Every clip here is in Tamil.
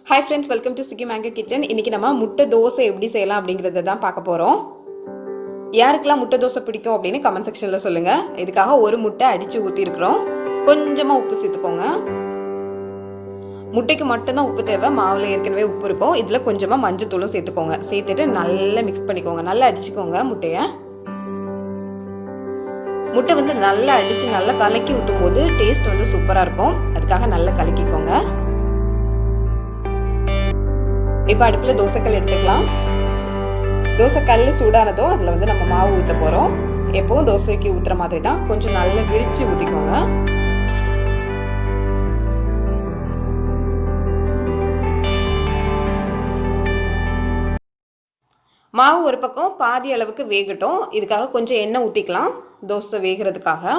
Hi friends, welcome to Sugi Mango Kitchen. இன்னைக்கு நம்ம முட்டை தோசை எப்படி செய்யலாம் அப்படிங்கறத தான் பார்க்க போறோம். யாருக்கெல்லாம் முட்டை தோசை பிடிக்கும் அப்படினு கமெண்ட் செக்ஷன்ல சொல்லுங்க. இதுக்காக ஒரு முட்டை அடிச்சு ஊத்தி இருக்கோம். கொஞ்சமா உப்பு சேர்த்துக்கோங்க. முட்டைக்கு மட்டும் தான் உப்பு தேவை. மாவுல ஏற்கனவே உப்பு இருக்கும். இதுல கொஞ்சமா மஞ்சள் தூளும் சேர்த்துக்கோங்க. சேர்த்துட்டு நல்லா mix பண்ணிக்கோங்க. நல்லா அடிச்சுக்கோங்க முட்டைய. முட்டை வந்து நல்லா அடிச்சு நல்லா கலக்கி ஊத்தும்போது டேஸ்ட் வந்து சூப்பரா இருக்கும். அதுக்காக நல்லா கலக்கிக்கோங்க. இப்போ அடுப்புல தோசைக்கல் எடுத்துக்கலாம். தோசைக்கல் சூடானதும் அதில் வந்து நம்ம மாவு ஊற்ற போகிறோம். எப்பவும் தோசைக்கு ஊற்றுற மாதிரி தான், கொஞ்சம் நல்லா விரித்து ஊற்றிக்கோங்க. மாவு ஒரு பக்கம் பாதி அளவுக்கு வேகட்டும். இதுக்காக கொஞ்சம் எண்ணெய் ஊற்றிக்கலாம் தோசை வேகிறதுக்காக.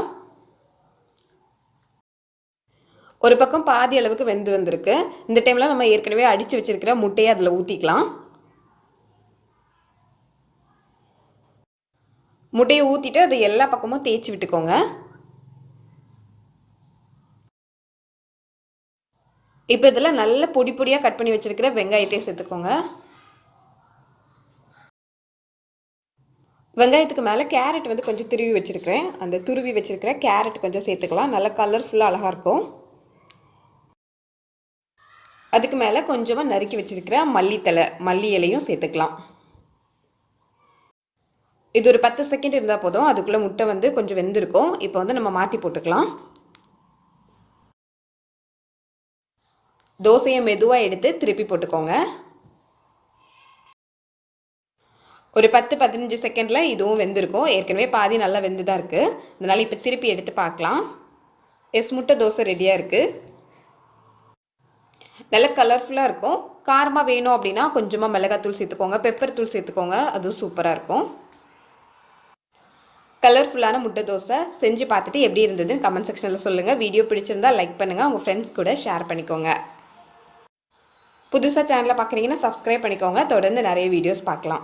ஒரு பக்கம் பாதி அளவுக்கு வெந்து வந்திருக்கு. இந்த டைமில் நம்ம ஏற்கனவே அடித்து வச்சிருக்கிற முட்டையை அதில் ஊற்றிக்கலாம். முட்டையை ஊற்றிட்டு அதை எல்லா பக்கமும் தேய்ச்சி விட்டுக்கோங்க. இப்போ இதில் நல்ல பொடி பொடியாக கட் பண்ணி வச்சிருக்கிற வெங்காயத்தை சேர்த்துக்கோங்க. வெங்காயத்துக்கு மேலே கேரட் வந்து கொஞ்சம் துருவி வச்சுருக்கிறேன். அந்த துருவி வச்சுருக்கிற கேரட் கொஞ்சம் சேர்த்துக்கலாம். நல்லா கலர்ஃபுல்லாக அழகாக இருக்கும். அதுக்கு மேலே கொஞ்சமாக நறுக்கி வச்சுருக்கிற மல்லி இலையும் சேர்த்துக்கலாம். இது ஒரு 10 செகண்ட் இருந்தால் போதும். அதுக்குள்ளே முட்டை வந்து கொஞ்சம் வெந்திருக்கும். இப்போ வந்து நம்ம மாற்றி போட்டுக்கலாம். தோசையை மெதுவாக எடுத்து திருப்பி போட்டுக்கோங்க. ஒரு 10-15 செகண்டில் இதுவும் வெந்திருக்கும். ஏற்கனவே பாதி நல்லா வெந்து தான் இருக்குது. அதனால் இப்போ திருப்பி எடுத்து பார்க்கலாம். முட்டை தோசை ரெடியாக இருக்குது. நல்ல கலர்ஃபுல்லாக இருக்கும். காரமாக வேணும் அப்படின்னா கொஞ்சமாக மிளகாத்தூள் சேர்த்துக்கோங்க, பெப்பர் தூள் சேர்த்துக்கோங்க. அதுவும் சூப்பராக இருக்கும். கலர்ஃபுல்லான முட்டை தோசை செஞ்சு பார்த்துட்டு எப்படி இருந்ததுன்னு கமெண்ட் செக்ஷனில் சொல்லுங்கள். வீடியோ பிடிச்சிருந்தா லைக் பண்ணுங்கள், உங்கள் ஃப்ரெண்ட்ஸ் கூட ஷேர் பண்ணிக்கோங்க. புதுசாக சேனலை பார்க்குறீங்கன்னா சப்ஸ்கிரைப் பண்ணிக்கோங்க. தொடர்ந்து நிறைய வீடியோஸ் பார்க்கலாம்.